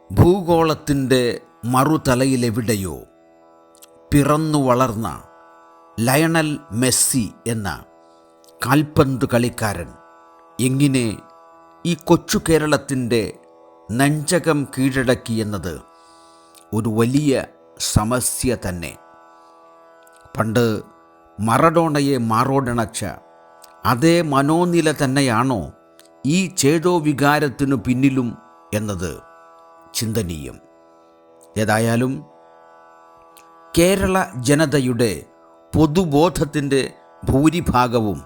ഭൂഗോളത്തിൻ്റെ മറുതലയിലെവിടെയോ പിറന്നു വളർന്ന Lionel Messi എന്ന കാൽപന്ത് കളിക്കാരൻ എങ്ങനെ ഈ കൊച്ചു കേരളത്തിൻ്റെ നെഞ്ചകം കീഴടക്കിയെന്നത് ഒരു വലിയ സമസ്യ തന്നെ. പണ്ട് മറഡോണയെ മാറോടണച്ച അതേ മനോനില തന്നെയാണോ ഈ ചേതോവികാരത്തിനു പിന്നിലും എന്നത് ചിന്തനീയം. ഏതായാലും കേരള ജനതയുടെ പൊതുബോധത്തിൻ്റെ ഭൂരിഭാഗവും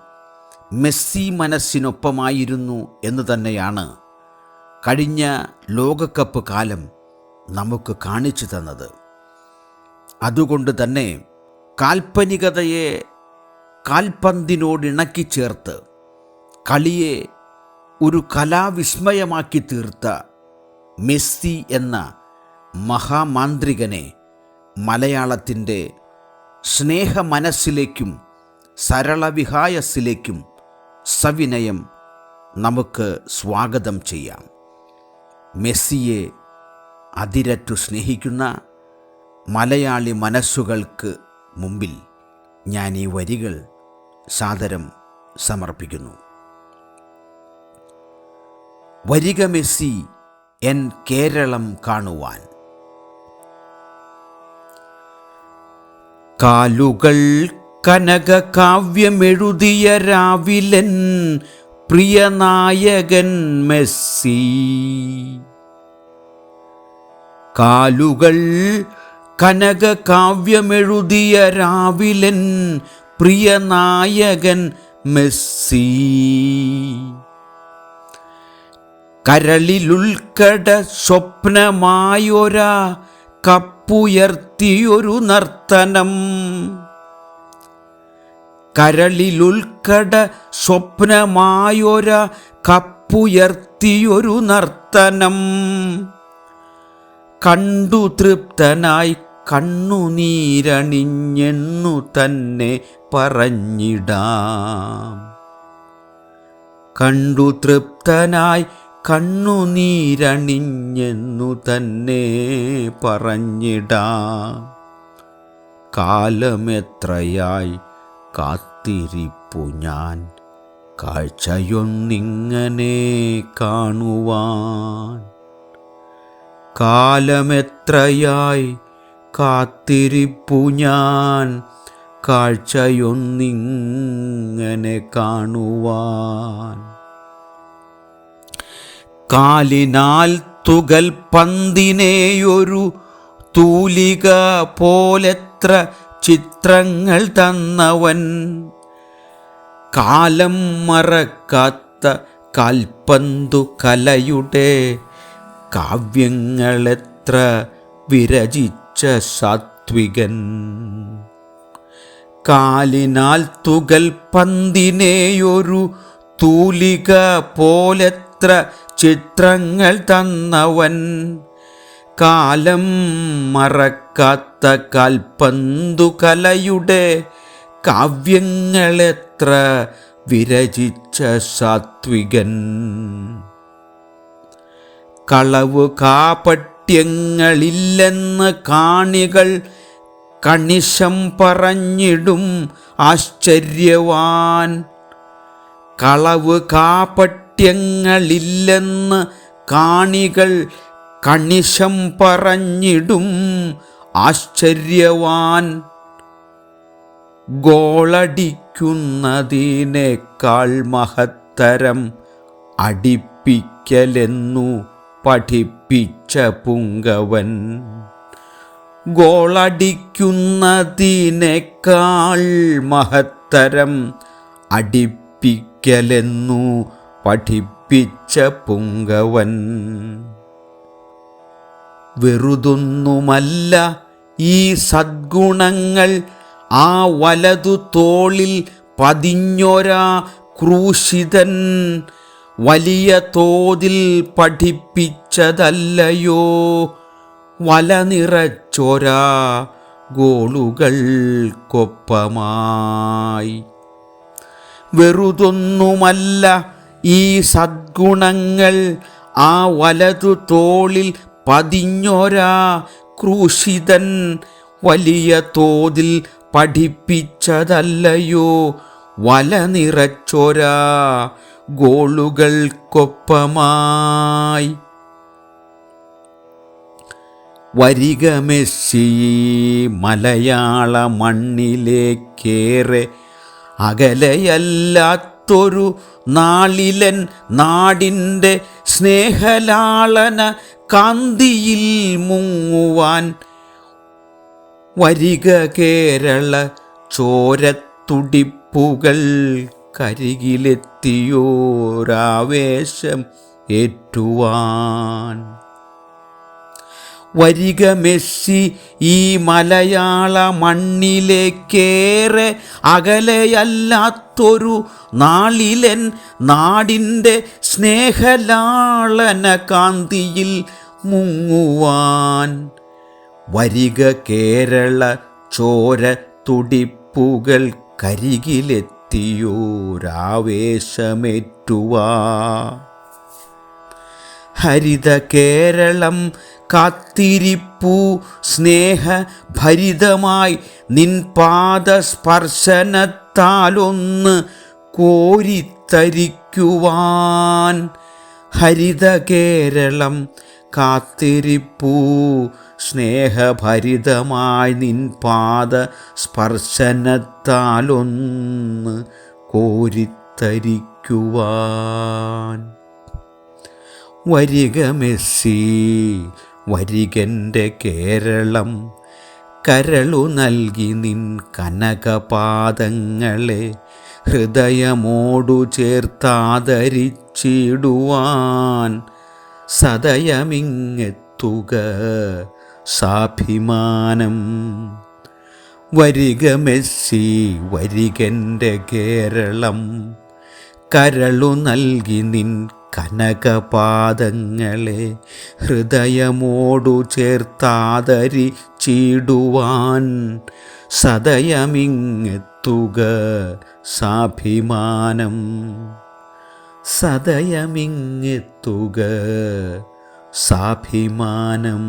മെസ്സി മനസ്സിനൊപ്പമായിരുന്നു എന്ന് തന്നെയാണ് കഴിഞ്ഞ ലോകകപ്പ് കാലം നമുക്ക് കാണിച്ചു തന്നത്. അതുകൊണ്ട് തന്നെ കാൽപ്പനികതയെ കാൽപന്തിനോടിണക്കി ചേർത്ത് കളിയെ ഒരു കലാവിസ്മയമാക്കി തീർത്ത മെസ്സി എന്ന മഹാമാന്ത്രികനെ മലയാളത്തിൻ്റെ സ്നേഹമനസ്സിലേക്കും സരളവിഹായസിലേക്കും സവിനയം നമുക്ക് സ്വാഗതം ചെയ്യാം. മെസ്സിയെ അതിരറ്റു സ്നേഹിക്കുന്ന മലയാളി മനസ്സുകൾക്ക് മുമ്പിൽ ഞാൻ ഈ വരികൾ സാദരം സമർപ്പിക്കുന്നു. വരിക മെസ്സി എൻ കേരളം കാണുവാൻ. കാലുകൾ കനക കാവ്യമെഴുതിയ രാവിലൻ പ്രിയനായകൻ മെസ്സി. കാലുകൾ കനക കാവ്യമെഴുതിയ രാവിലൻ പ്രിയനായകൻ മെസ്സി. കരളിലുൾക്കട സ്വപ്നമായൊരാ കപ്പുയർത്തിയൊരു നർത്തനം. കരളിലുൾക്കട സ്വപ്നമായൊരാ കപ്പുയർത്തിയൊരു നർത്തനം. കണ്ടു തൃപ്തനായി കണ്ണുനീരണിഞ്ഞെന്നു തന്നെ പറഞ്ഞിടാം. കണ്ടു തൃപ്തനായി കണ്ണുനീരണിഞ്ഞെന്നു തന്നെ പറഞ്ഞിടാം. കാലമെത്രയായി കാത്തിരിപ്പു ഞാൻ കാഴ്ചയൊന്നിങ്ങനെ കാണുവാൻ. കാലമെത്രയായി കാത്തിരിപ്പു ഞാൻ കാഴ്ചയൊന്നിങ്ങനെ കാണുവാൻ. കാലിനാൽ തുകൽ പന്തിനെയൊരു തൂലിക പോലെത്ര ചിത്രങ്ങൾ തന്നവൻ. കാലം മറക്കാത്ത കാൽപന്തു കലയുടെ കാവ്യങ്ങളെത്ര വിരചിച്ച സാത്വികൻ. കാലിനാൽ തുകൽ പന്തിനെയൊരു തൂലിക പോലെത്ര ചിത്രങ്ങൾ തന്നവൻ. കാലം മറക്കാത്ത കാൽപന്തു കലയുടെ കാവ്യങ്ങളെത്ര വിരചിച്ച സാത്വികൻ. കളവ് കാപട്യങ്ങളില്ലെന്ന് കാണികൾ കണിശം പറഞ്ഞിടും ആശ്ചര്യവാൻ. കളവ് കാപട്യങ്ങളില്ലെന്ന് കാണികൾ കണിശം പറഞ്ഞിടും ആശ്ചര്യവാൻ. ഗോളടിക്കുന്നതിനേക്കാൾ മഹത്തരം അടിപ്പിക്കലെന്നു പഠിപ്പിച്ച പുങ്കവൻ. ഗോളടിക്കുന്നതിനേക്കാൾ മഹത്തരം അടിപ്പിക്കലെന്നു പഠിപ്പിച്ച പുങ്കവൻ. വെറുതൊന്നുമല്ല ഈ സദ്ഗുണങ്ങൾ ആ വലതു തോളിൽ പതിഞ്ഞൊരാ ക്രൂശിതൻ വലിയ തോതിൽ പഠിപ്പിച്ചതല്ലയോ വല നിറച്ചൊരാ ഗോളുകൾക്കൊപ്പമായി. വെറുതൊന്നുമല്ല ഈ സദ്ഗുണങ്ങൾ ആ വലതു തോളിൽ പതിഞ്ഞൊരാ ക്രൂശിതൻ വലിയ തോതിൽ പഠിപ്പിച്ചതല്ലയോ വല നിറച്ചൊരാ ഗോളുകൾക്കൊപ്പമായി. വരിക മെസ്സി മലയാള മണ്ണിലേക്കേറെ അകലെയല്ലാത്തൊരു നാളിലൻ നാടിൻ്റെ സ്നേഹലാളന കാന്തിയിൽ മുങ്ങുവാൻ. വരിക കേരള ചോരത്തുടിപ്പുകൾ കരികിലെത്തിയോരാവേശം ഏറ്റുവാൻ. വരിക മെസ്സി ഈ മലയാള മണ്ണിലേക്കേറെ അകലെയല്ലാത്തൊരു നാളിലൻ നാടിൻ്റെ സ്നേഹലാളന കാന്തിയിൽ മുങ്ങുവാൻ. വരിക കേരള ചോര തുടിപ്പുകൾ കരികിലെത്തിയോരാവേശമേറ്റുവാൻ. ഹരിത കേരളം കാത്തിരിപ്പു സ്നേഹഭരിതമായി നിൻ പാദസ്പർശനത്താലൊന്ന് കോരിത്തരിക്കുവാൻ. ഹരിത കേരളം കാത്തിരിപ്പു സ്നേഹഭരിതമായി നിൻ പാദസ്പർശനത്താലൊന്ന് കോരിത്തരിക്കുവാൻ. വരിക മെസ്സി വരികൻ്റെ കേരളം കരളു നൽകി നിൻ കനകപാദങ്ങളെ ഹൃദയമോടു ചേർത്താദരിച്ചിടുവാൻ. സദയമിങ്ങെത്തുക സാഭിമാനം. വരിക മെസ്സി വരികൻ്റെ കേരളം കരളു നൽകി നിൻ കനകപാദങ്ങളെ ഹൃദയമോടു ചേർത്താദരിച്ചിടുവാൻ. സദയമിങ്ങെത്തുക സാഭിമാനം. സദയമിങ്ങെത്തുക സാഭിമാനം.